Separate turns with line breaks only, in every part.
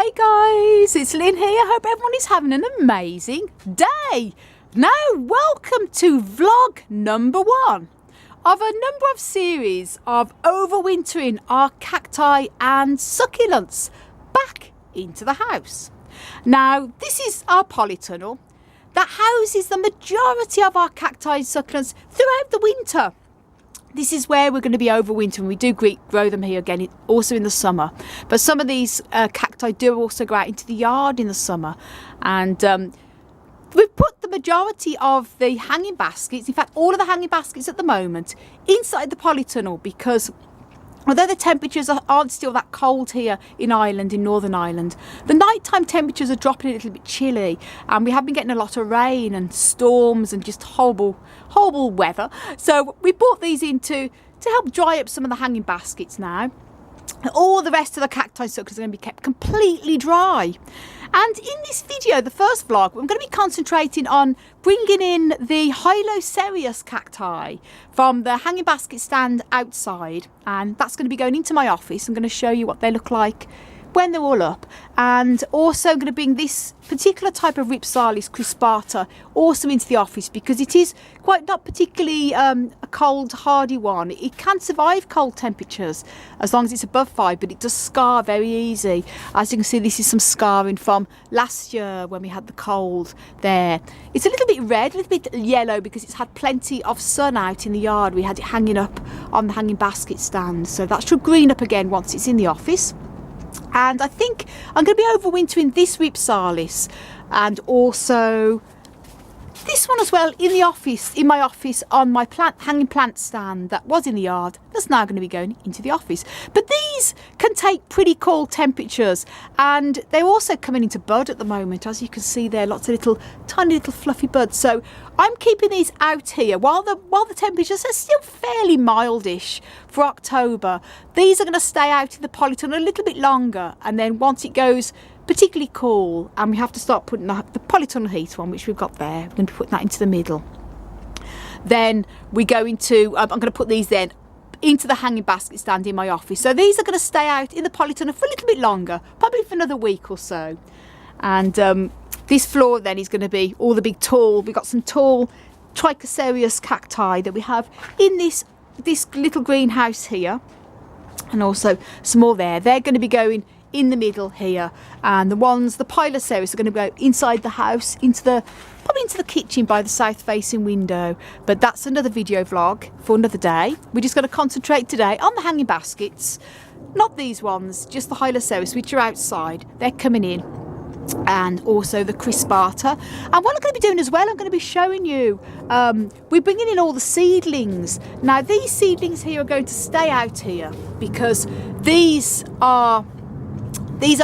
Hey guys, it's Lynn here. Hope everyone is having an amazing day. Now, welcome to vlog number 1 of a number of series of overwintering our cacti and succulents back into the house. Now, this is our polytunnel that houses the majority of our cacti and succulents throughout the winter. This is where we're going to be overwintering. We do grow them here again, also in the summer. But some of these cacti do also go out into the yard in the summer. And we've put the majority of the hanging baskets, in fact, all of the hanging baskets at the moment, inside the polytunnel because although the temperatures aren't still that cold here in Ireland, in Northern Ireland, the nighttime temperatures are dropping a little bit chilly, and we have been getting a lot of rain and storms and just horrible weather. So we brought these in to help dry up some of the hanging baskets now. All the rest of the cacti suckers are going to be kept completely dry. And in this video, the first vlog, I'm going to be concentrating on bringing in the Hylocereus cacti from the hanging basket stand outside, and that's going to be going into my office. I'm going to show you what they look like when they're all up, and also going to bring this particular type of Ripsalis crispata also into the office because it is quite not particularly a cold hardy one. It can survive cold temperatures as long as it's above 5, but it does scar very easy. As you can see, this is some scarring from last year when we had the cold there. It's a little bit red, a little bit yellow because it's had plenty of sun out in the yard. We had it hanging up on the hanging basket stand, so that should green up again once it's in the office. And I think I'm going to be overwintering this Ripsalis and also this one as well in the office, in my office, on my hanging plant stand that was in the yard. That's now going to be going into the office. But these can take pretty cold temperatures, and they're also coming into bud at the moment. As you can see there, lots of tiny little fluffy buds. So I'm keeping these out here while the temperatures are still fairly mildish for October. These are going to stay out in the polytunnel a little bit longer, and then once it goes particularly cool and we have to start putting the polytunnel heater on, which we've got there, we're going to be putting that into the middle. Then we go into, I'm going to put these then into the hanging basket stand in my office. So these are going to stay out in the polytunnel for a little bit longer, probably for another week or so. And this floor then is going to be all the big tall, we've got some tall Dragonfruit Cacti that we have in this little greenhouse here, and also some more there. They're going to be going in the middle here, and the Hylocereus are going to go inside the house, probably into the kitchen by the south facing window. But that's another video vlog for another day. We're just going to concentrate today on the hanging baskets, not these ones, just the Hylocereus, which are outside. They're coming in, and also the crispata. And what I'm going to be doing as well, I'm going to be showing you, we're bringing in all the seedlings. Now these seedlings here are going to stay out here because these are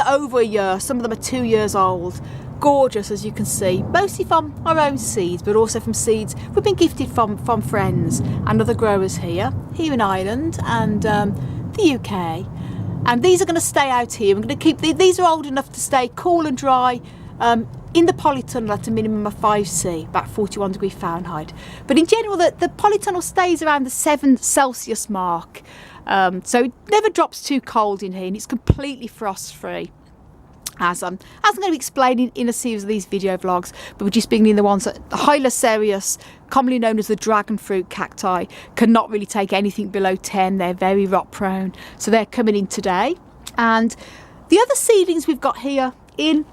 over a year. Some of them are 2 years old. Gorgeous, as you can see, mostly from our own seeds, but also from seeds we've been gifted from friends and other growers here in Ireland and the UK. And these are going to stay out here. We're going to keep these are old enough to stay cool and dry in the polytunnel at a minimum of 5°C, about 41 degrees Fahrenheit. But in general, the polytunnel stays around the 7 Celsius mark. So it never drops too cold in here, and it's completely frost free, as I'm going to be explaining in a series of these video vlogs. But we're just bringing in the ones that the Hylocereus, commonly known as the Dragonfruit Cacti, cannot really take anything below 10. They're very rot prone, so they're coming in today. And the other seedlings we've got here in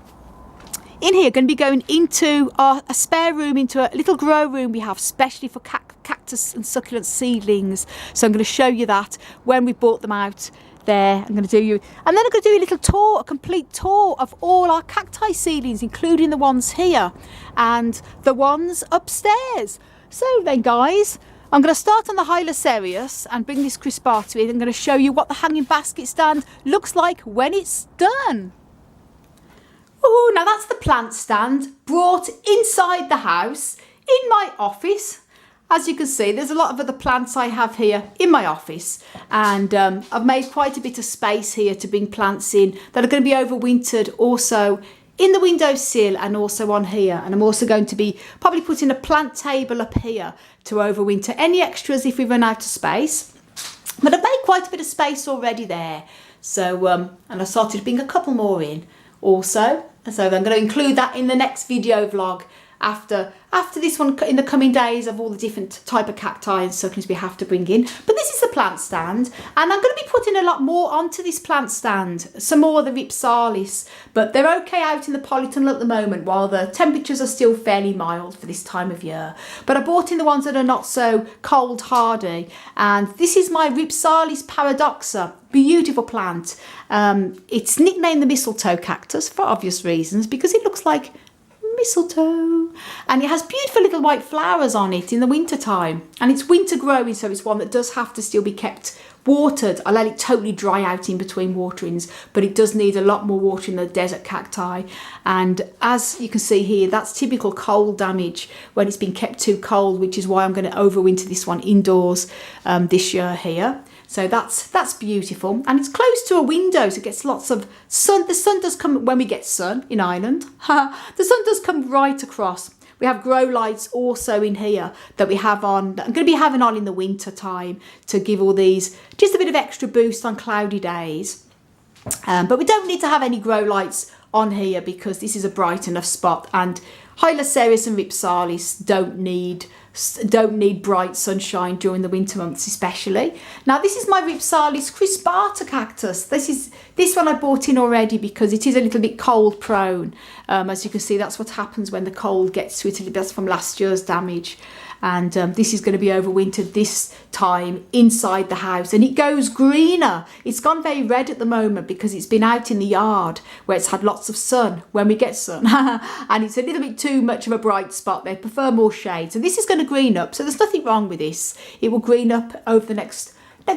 here are going to be going into a spare room, into a little grow room we have specially for cactus and succulent seedlings. So I'm going to show you that when we brought them out there. I'm going to do you, and then I'm going to do a little tour, a complete tour of all our cacti seedlings, including the ones here and the ones upstairs. So then guys, I'm going to start on the Hylocereus and bring this crispata in. I'm going to show you what the hanging basket stand looks like when it's done. Oh, now that's the plant stand brought inside the house in my office. As you can see, there's a lot of other plants I have here in my office, and I've made quite a bit of space here to bring plants in that are going to be overwintered also in the windowsill and also on here. And I'm also going to be probably putting a plant table up here to overwinter any extras if we run out of space. But I've made quite a bit of space already there. So, and I started to bring a couple more in also. So I'm going to include that in the next video vlog after this one in the coming days, of all the different type of cacti and succulents we have to bring in. But this is the plant stand, and I'm going to be putting a lot more onto this plant stand, some more of the Hylocereus, but they're okay out in the polytunnel at the moment while the temperatures are still fairly mild for this time of year. But I bought in the ones that are not so cold hardy, and this is my Hylocereus paradoxa. Beautiful plant. It's nicknamed the mistletoe cactus for obvious reasons, because it looks like mistletoe, and it has beautiful little white flowers on it in the winter time, and it's winter growing, so it's one that does have to still be kept watered. I let it totally dry out in between waterings, but it does need a lot more watering than the desert cacti. And as you can see here, that's typical cold damage when it's been kept too cold, which is why I'm going to overwinter this one indoors this year here. So that's beautiful, and it's close to a window, so it gets lots of sun. The sun does come when we get sun in Ireland. The sun does come right across. We have grow lights also in here that we have on, that I'm going to be having on in the winter time to give all these just a bit of extra boost on cloudy days. But we don't need to have any grow lights on here because this is a bright enough spot, and Hylocereus and Hylocereus don't need bright sunshine during the winter months especially. Now this is my Hylocereus crispata cactus. This one I bought in already because it is a little bit cold prone. As you can see, that's what happens when the cold gets to it. That's from last year's damage. And this is going to be overwintered this time inside the house, and it goes greener. It's gone very red at the moment because it's been out in the yard where it's had lots of sun when we get sun and it's a little bit too much of a bright spot. They prefer more shade, so this is going to green up, so there's nothing wrong with this. It will green up over the next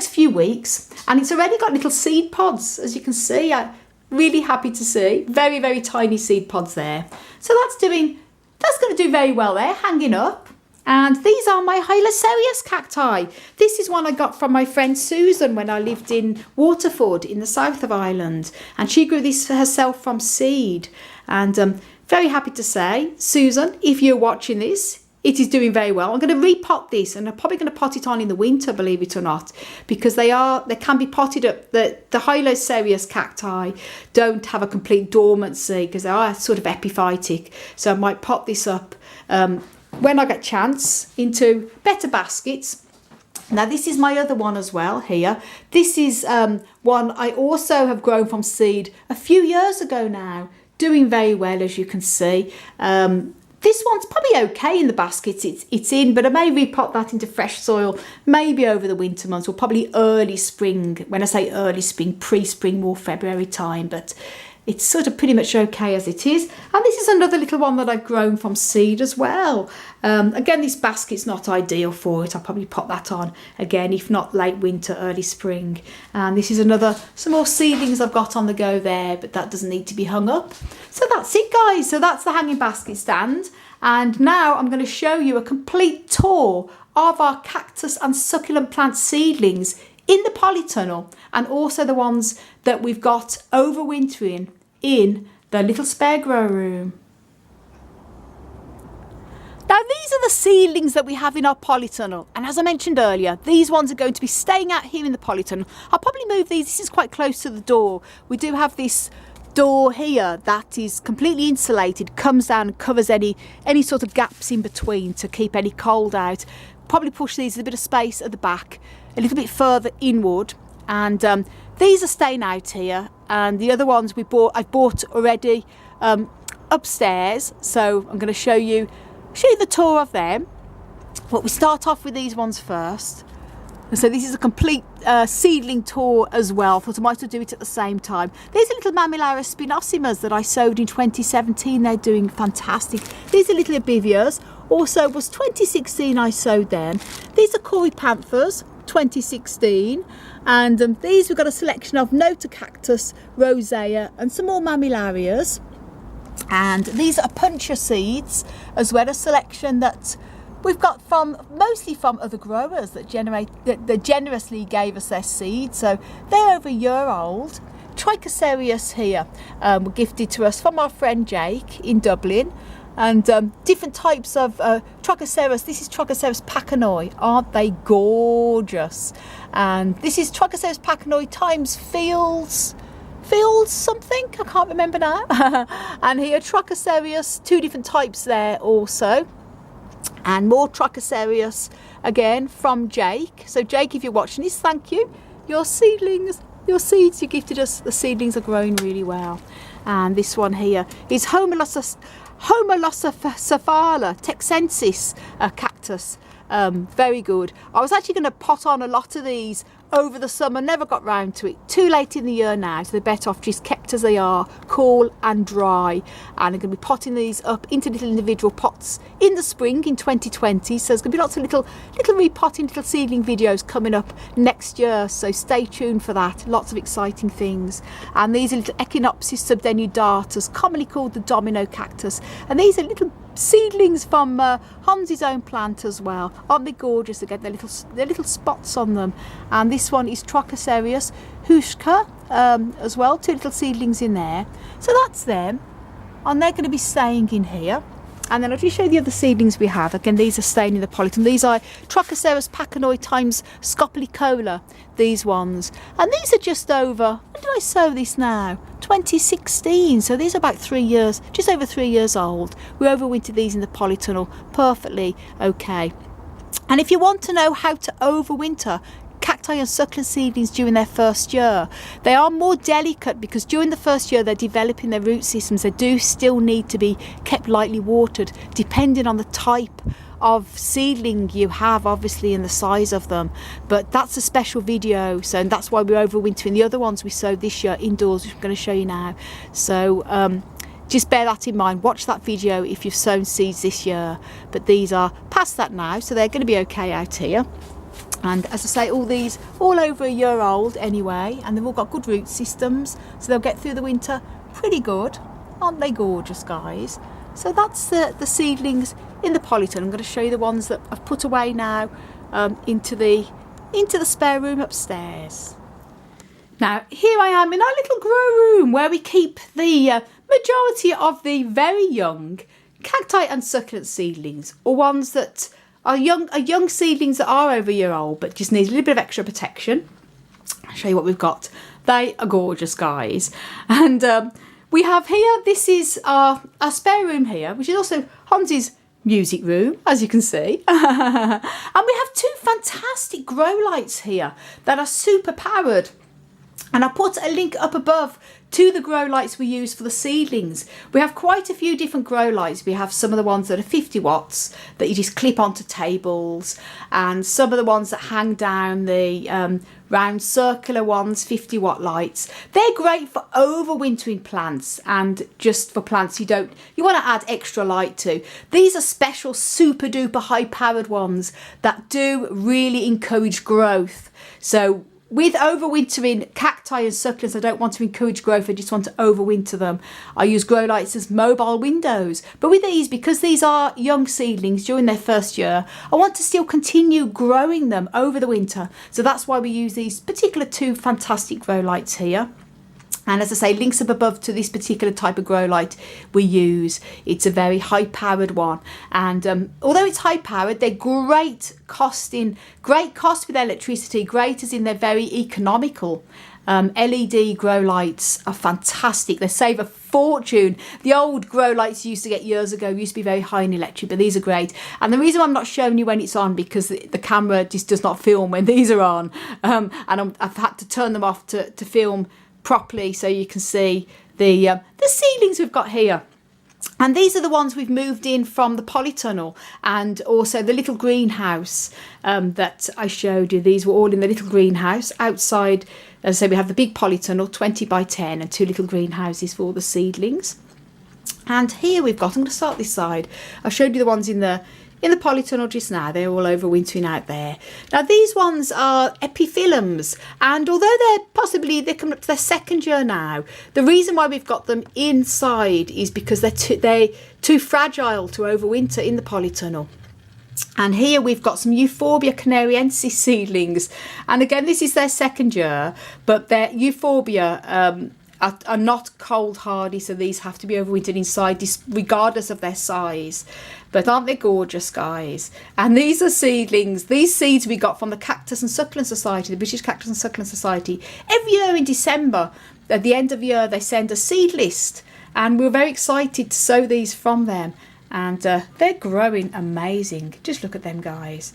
few weeks, and it's already got little seed pods, as you can see. I'm really happy to see very, very tiny seed pods there. So that's going to do very well there, hanging up. And these are my Hylocereus cacti. This is one I got from my friend Susan when I lived in Waterford in the south of Ireland, and she grew this for herself from seed. And very happy to say, Susan, if you're watching this, it is doing very well. I'm going to repot this, and I'm probably going to pot it on in the winter, believe it or not, because they can be potted up. The Hylocereus cacti don't have a complete dormancy because they are sort of epiphytic. So I might pot this up when I get chance into better baskets. Now this is my other one as well here. This is one I also have grown from seed a few years ago now, doing very well, as you can see. This one's probably okay in the baskets it's in, but I may repot that into fresh soil maybe over the winter months, or probably early spring. When I say early spring, pre-spring, more February time, but it's sort of pretty much okay as it is. And this is another little one that I've grown from seed as well. Again, this basket's not ideal for it. I'll probably pop that on again, if not late winter, early spring. And this is some more seedlings I've got on the go there, but that doesn't need to be hung up. So that's it, guys. So that's the hanging basket stand. And now I'm going to show you a complete tour of our cactus and succulent plant seedlings in the polytunnel, and also the ones that we've got overwintering in the little spare grow room. Now these are the seedlings that we have in our polytunnel, and as I mentioned earlier, these ones are going to be staying out here in the polytunnel. I'll probably move these. This is quite close to the door. We do have this door here that is completely insulated, comes down and covers any sort of gaps in between to keep any cold out. Probably push these a bit of space at the back, a little bit further inward, and these are staying out here, and the other ones I've bought already upstairs, so I'm going to show you the tour of them. But we start off with these ones first. And so this is a complete seedling tour as well. Thought I might as well do it at the same time. These are little Mammillaria spinosimas that I sowed in 2017. They're doing fantastic. These are little Abivias. Also was 2016 I sowed them. These are Corypanthus, 2016. And these we've got a selection of Notocactus, Rosea, and some more Mammillarias. And these are Puncher seeds, as well as selection that we've got mostly from other growers that generously gave us their seed. So they're over a year old. Trichocereus here were gifted to us from our friend Jake in Dublin. And different types of Trichocereus. This is Trichocereus pachanoi. Aren't they gorgeous? And this is Trichocereus pachanoi times Fields Fields something, I can't remember now. And here Dragonfruit, 2 different types there also, and more Dragonfruit again from Jake. So Jake, if you're watching this, thank you. Your seedlings, your seeds you gifted us, the seedlings are growing really well. And this one here is Hylocereus texensis cactus. Very good. I was actually going to pot on a lot of these over the summer, never got round to it. Too late in the year now, so they're better off just kept as they are, cool and dry. And I'm going to be potting these up into little individual pots in the spring in 2020. So there's going to be lots of little repotting, little seedling videos coming up next year. So stay tuned for that. Lots of exciting things. And these are little Echinopsis subdenudatus, commonly called the domino cactus. And these are little seedlings from Hans's own plant as well. Aren't they gorgeous? Again, they're little spots on them. And this one is Hylocereus huschka as well. 2 little seedlings in there. So that's them. And they're going to be staying in here. And then I'll just show you the other seedlings we have. Again, these are staying in the polyton. These are Hylocereus pachanoi times scopolycola, these ones. And these are just over, when did I sow this now? 2016. So these are about 3 years, just over 3 years old. We overwintered these in the polytunnel. Perfectly okay. And if you want to know how to overwinter cacti and succulent seedlings during their first year, they are more delicate because during the first year they're developing their root systems. They do still need to be kept lightly watered depending on the type of seedling you have, obviously, and the size of them. But that's a special video, so, and that's why we're overwintering the other ones we sowed this year indoors, which I'm going to show you now. So just bear that in mind. Watch that video if you've sown seeds this year. But these are past that now, so they're going to be okay out here. And as I say, all these all over a year old anyway, and they've all got good root systems, so they'll get through the winter pretty good. Aren't they gorgeous, guys? So that's the seedlings in the polyton. I'm going to show you the ones that I've put away now into the spare room upstairs. Now here I am in our little grow room where we keep the majority of the very young cacti and succulent seedlings, or ones that are young seedlings that are over a year old but just need a little bit of extra protection. I'll show you what we've got. They are gorgeous, guys. And we have here, this is our spare room here, which is also Hans's music room, as you can see. And we have 2 fantastic grow lights here that are super powered. And I'll put a link up above to the grow lights we use for the seedlings. We have quite a few different grow lights. We have some of the ones that are 50 watts that you just clip onto tables, and some of the ones that hang down, the round circular ones, 50 watt lights. They're great for overwintering plants and just for plants you want to add extra light to. These are special super duper high powered ones that do really encourage growth. So with overwintering cacti and succulents, I don't want to encourage growth, I just want to overwinter them. I use grow lights as mobile windows. But with these, because these are young seedlings during their first year, I want to still continue growing them over the winter. So that's why we use these particular 2 fantastic grow lights here. And as I say, links up above to this particular type of grow light we use. It's a very high powered one. And although it's high powered, they're great cost with electricity, great as in they're very economical. LED grow lights are fantastic. They save a fortune. The old grow lights you used to get years ago used to be very high in electric, but these are great. And the reason I'm not showing you when it's on, because the camera just does not film when these are on. And I've had to turn them off to film properly so you can see the seedlings we've got here. And these are the ones we've moved in from the polytunnel, and also the little greenhouse that I showed you. These were all in the little greenhouse outside. As I say, we have the big polytunnel 20 by 10 and 2 little greenhouses for all the seedlings. And here we've got, I'm going to start this side. I showed you the ones in the polytunnel just now. They're all overwintering out there. Now these ones are epiphyllums, and although they're coming up to their 2nd year now, the reason why we've got them inside is because they're too fragile to overwinter in the polytunnel. And here we've got some Euphorbia canariensis seedlings, and again this is their 2nd year, but their Euphorbia are not cold hardy, so these have to be overwintered inside regardless of their size. But aren't they gorgeous, guys? And these are seedlings. These seeds we got from the Cactus and Succulent Society, the British Cactus and Succulent Society. Every year in December, at the end of the year they send a seed list, and we're very excited to sow these from them. And they're growing amazing. Just look at them, guys.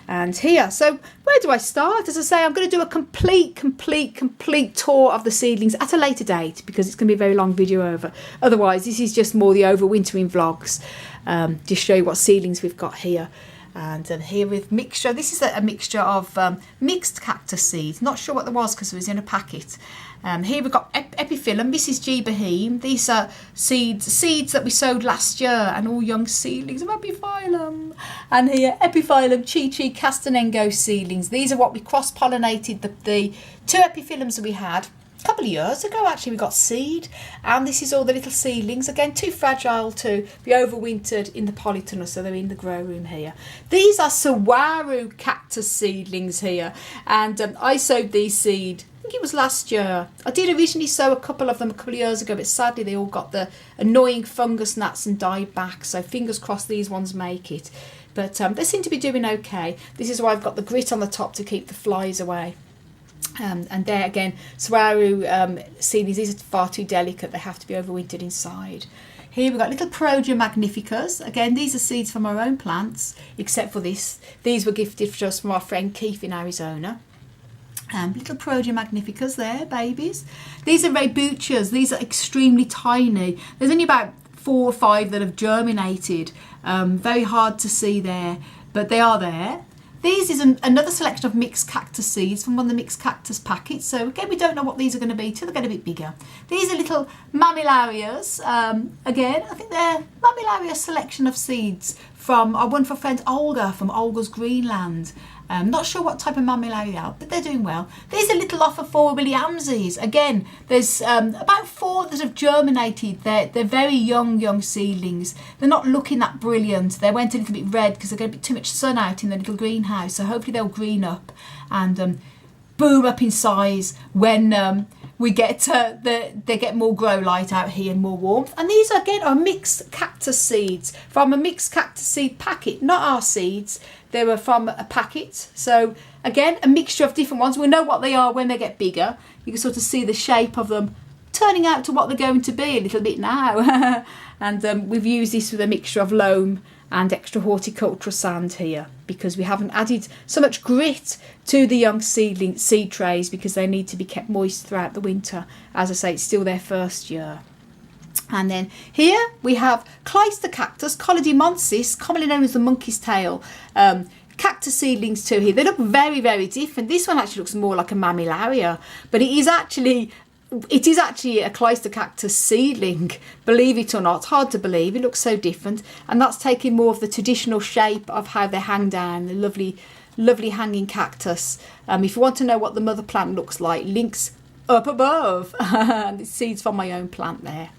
And here, so where do I start? As I say, I'm going to do a complete tour of the seedlings at a later date, because it's going to be a very long video over. Otherwise, this is just more the overwintering vlogs. Just show you what seedlings we've got here. And here with mixture, this is a mixture of mixed cactus seeds. Not sure what there was because it was in a packet. Here we've got epiphyllum. This is G. Boheme. These are seeds that we sowed last year, and all young seedlings of epiphyllum. And here epiphyllum Chi Castanengo seedlings. These are what we cross-pollinated the 2 epiphyllums that we had a couple of years ago. Actually, we got seed, and this is all the little seedlings, again too fragile to be overwintered in the polytunnel, so they're in the grow room here. These are saguaro cactus seedlings here, and I sowed these seed, I think it was last year. I did originally sow a couple of them a couple of years ago, but sadly they all got the annoying fungus gnats and died back, so fingers crossed these ones make it. But they seem to be doing okay. This is why I've got the grit on the top to keep the flies away. And there again, saguaro seedlings, these are far too delicate. They have to be overwintered inside. Here we've got little Prodia magnificas. Again, these are seeds from our own plants, except for this. These were gifted for us from our friend Keith in Arizona. Little Prodia magnificas there, babies. These are Rebuchas. These are extremely tiny. There's only about 4 or 5 that have germinated. Very hard to see there, but they are there. These is another selection of mixed cactus seeds from one of the mixed cactus packets. So again, we don't know what these are going to be till they get a bit bigger. These are little mammillarias. Again, I think they're mammillaria selection of seeds from our wonderful friend Olga from Olga's Greenland. Not sure what type of mammillaria they are, but they're doing well. These are little Ophophora Williamses. Again, there's about 4 that have germinated. They're very young seedlings. They're not looking that brilliant. They went a little bit red because they're going to be too much sun out in the little greenhouse. So hopefully they'll green up and boom up in size when we get they get more grow light out here and more warmth. And these again are mixed cactus seeds from a mixed cactus seed packet, not our seeds. They were from a packet. So again, a mixture of different ones. We'll know what they are when they get bigger. You can sort of see the shape of them turning out to what they're going to be a little bit now. And we've used this with a mixture of loam and extra horticultural sand here, because we haven't added so much grit to the young seedling seed trays because they need to be kept moist throughout the winter. As I say, it's still their first year. And then here we have Clyster cactus, Collodimonsis, commonly known as the monkey's tail. Cactus seedlings too here. They look very different. This one actually looks more like a mammillaria, but it is actually a Clyster cactus seedling, believe it or not. Hard to believe, it looks so different, and that's taking more of the traditional shape of how they hang down, the lovely hanging cactus. If you want to know what the mother plant looks like, links up above. It's seeds from my own plant there.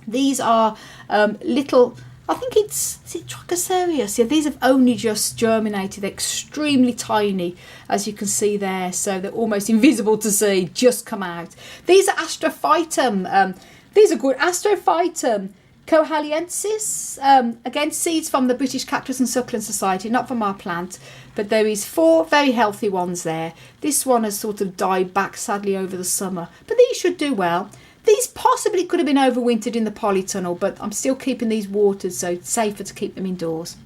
These are little, I think is it Dragonfruit? Yeah, these have only just germinated. They're extremely tiny, as you can see there, so they're almost invisible to see, just come out. These are Astrophytum. These are good. Astrophytum cohaliensis. Again, seeds from the British Cactus and Succulent Society, not from our plant, but there is 4 very healthy ones there. This one has sort of died back sadly over the summer, but these should do well. These possibly could have been overwintered in the polytunnel, but I'm still keeping these watered, so it's safer to keep them indoors.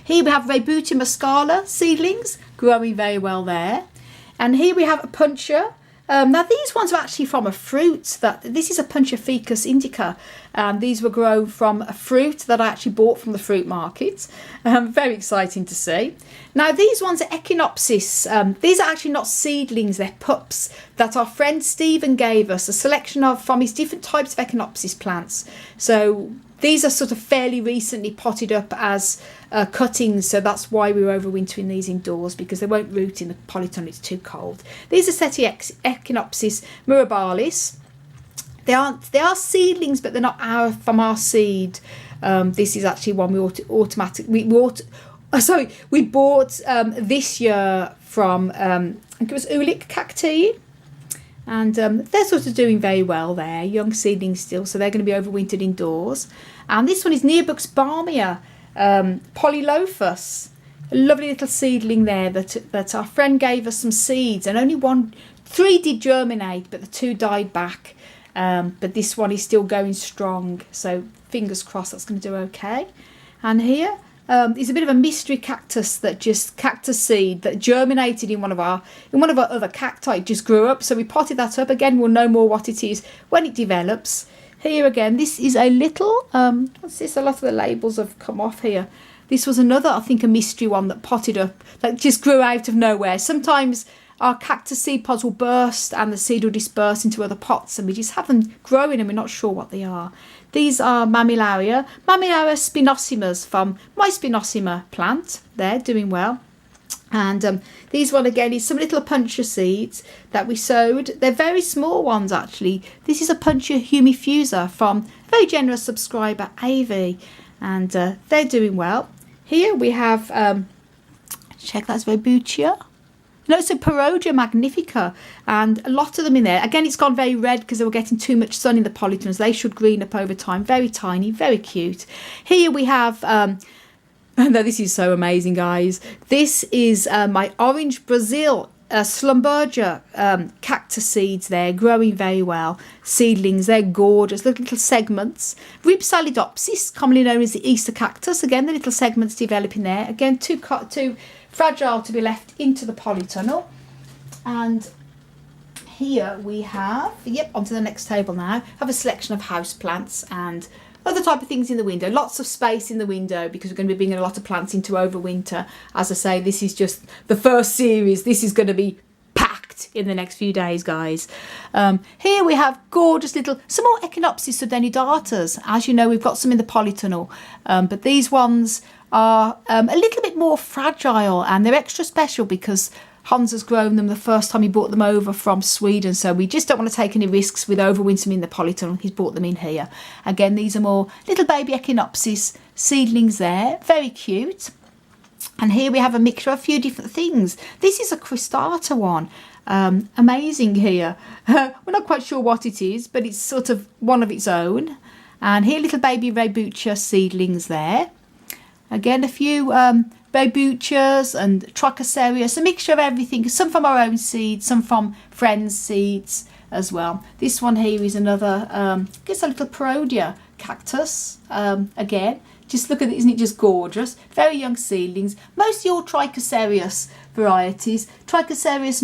Here we have Rebutia muscala seedlings, growing very well there. And here we have a puncher. Now these ones are actually from a fruit. This is a Puncher ficus indica. These were grown from a fruit that I actually bought from the fruit market. Very exciting to see. Now these ones are Echinopsis. These are actually not seedlings, they're pups that our friend Stephen gave us, a selection of from his different types of Echinopsis plants. So these are sort of fairly recently potted up as cuttings, so that's why we were overwintering these indoors, because they won't root in the polytunnel, it's too cold. These are Echinopsis mirabalis. They are seedlings, but they're not from our seed. This is actually one we bought this year from I think it was Overwintering Cacti. And they're sort of doing very well there, young seedlings still, so they're going to be overwintered indoors. And this one is Neobux barmia, Polylophus, a lovely little seedling there that our friend gave us some seeds, and only one 3 did germinate, but the 2 died back. But this one is still going strong, so fingers crossed that's going to do okay. And here is a bit of a mystery cactus, cactus seed that germinated in one of our other cacti. It just grew up, so we potted that up. Again, we'll know more what it is when it develops. Here again, this is a little what's this? A lot of the labels have come off here. This was another, I think, a mystery one that potted up, that just grew out of nowhere. Sometimes our cactus seed pods will burst and the seed will disperse into other pots, and we just have them growing and we're not sure what they are. These are Mammillaria spinosimas from my spinosima plant. They're doing well. And these one again is some little puncture seeds that we sowed. They're very small ones actually. This is a puncture humifusa from a very generous subscriber, AV, and they're doing well. Here we have, check, that's Vobutia. No, it's a Parodia magnifica, and a lot of them in there. Again, it's gone very red because they were getting too much sun in the polytons. They should green up over time. Very tiny, very cute. Here we have, no, this is so amazing, guys. This is my Orange Brazil Slumberger cactus seeds there, growing very well. Seedlings, they're gorgeous, little segments. Ripsalidopsis, commonly known as the Easter cactus. Again, the little segments developing there. Again, too fragile to be left into the polytunnel. And here we have, yep, onto the next table now, have a selection of house plants and other type of things in the window. Lots of space in the window because we're going to be bringing a lot of plants into Overwinter. As I say, this is just the first series. This is going to be packed in the next few days, guys. Here we have gorgeous some more Echinopsis subdenidatas. As you know, we've got some in the polytunnel, but these ones are a little bit more fragile, and they're extra special because Hans has grown them the first time he brought them over from Sweden, so we just don't want to take any risks with overwintering in the polytunnel. He's brought them in here. Again, these are more little baby Echinopsis seedlings there, very cute. And here we have a mixture of a few different things. This is a cristata one. Amazing here. We're not quite sure what it is, but it's sort of one of its own. And here little baby Vobutia seedlings there. Again, a few Vobuchas and Dragonfruit, a mixture of everything. Some from our own seeds, some from friends' seeds as well. This one here is another, I guess a little Parodia cactus. Again, just look at it, isn't it just gorgeous? Very young seedlings, mostly all Dragonfruit varieties. Dragonfruit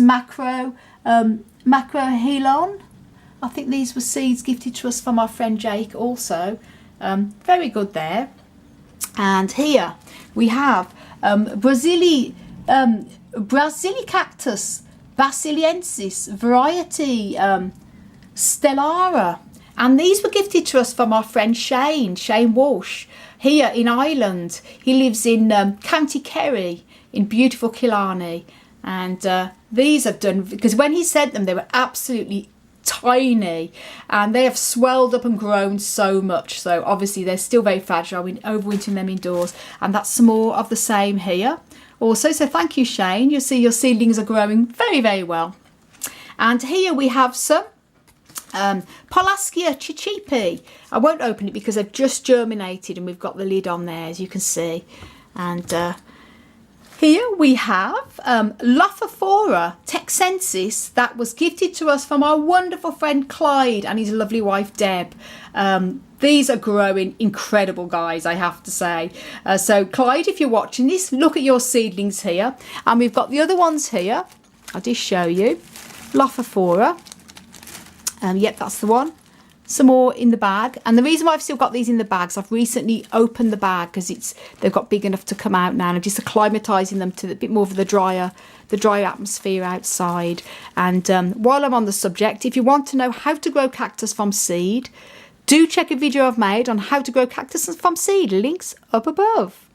macro Helon. I think these were seeds gifted to us from our friend Jake also. Very good there. And here we have Brasili cactus basiliensis variety stellara, and these were gifted to us from our friend Shane Walsh here in Ireland. He lives in County Kerry in beautiful Killarney, and these have done, because when he sent them they were absolutely tiny, and they have swelled up and grown so much, so obviously they're still very fragile. We're overwintering them indoors, and that's some more of the same here also. So thank you, Shane. You'll see your seedlings are growing very, very well. And here we have some Polaschia chichipi. I won't open it because they've just germinated and we've got the lid on there, as you can see. And here we have Lophophora texensis that was gifted to us from our wonderful friend Clyde and his lovely wife Deb. These are growing incredible, guys, I have to say. So Clyde, if you're watching this, look at your seedlings here. And we've got the other ones here. I'll just show you. Lophophora. Yep, that's the one. Some more in the bag, and the reason why I've still got these in the bags, I've recently opened the bag because they've got big enough to come out now, and I'm just acclimatizing them to a bit more of the drier atmosphere outside. And while I'm on the subject, if you want to know how to grow cactus from seed, do check a video I've made on how to grow cactus from seed, links up above.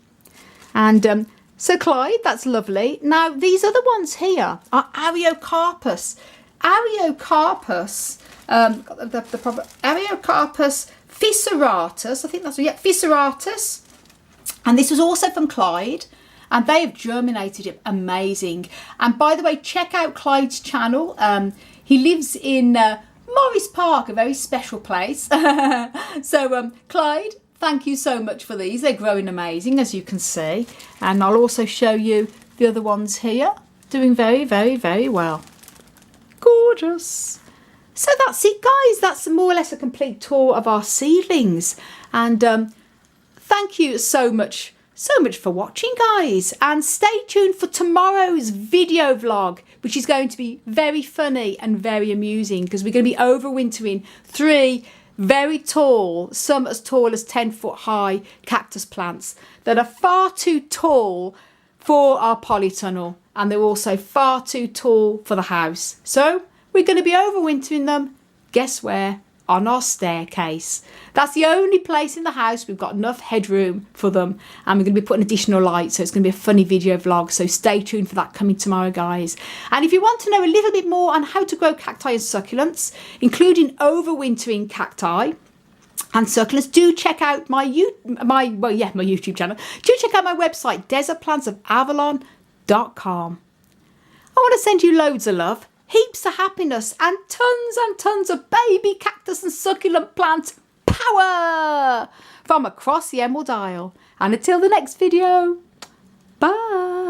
And so Clyde, that's lovely. Now these other ones here are Ariocarpus. Ariocarpus fissuratus, I think that's, yeah, fissuratus. And this was also from Clyde, and they have germinated it amazing. And by the way, check out Clyde's channel. He lives in Morris Park, a very special place. So Clyde, thank you so much for these. They're growing amazing, as you can see. And I'll also show you the other ones here, doing very, very, very well. Cool. gorgeous. So that's it, guys. That's more or less a complete tour of our seedlings. And thank you so much for watching, guys. And stay tuned for tomorrow's video vlog, which is going to be very funny and very amusing, because we're going to be overwintering 3 very tall, some as tall as 10-foot high cactus plants that are far too tall for our polytunnel, and they're also far too tall for the house. So we're going to be overwintering them, guess where? On our staircase. That's the only place in the house we've got enough headroom for them, and we're going to be putting additional lights, so it's going to be a funny video vlog. So stay tuned for that coming tomorrow, guys. And if you want to know a little bit more on how to grow cacti and succulents, including overwintering cacti and succulents, do check out my YouTube channel. Do check out my website, desertplantsofavalon.com. I want to send you loads of love, heaps of happiness, and tons of baby cactus and succulent plant power from across the Emerald Isle. And until the next video, bye.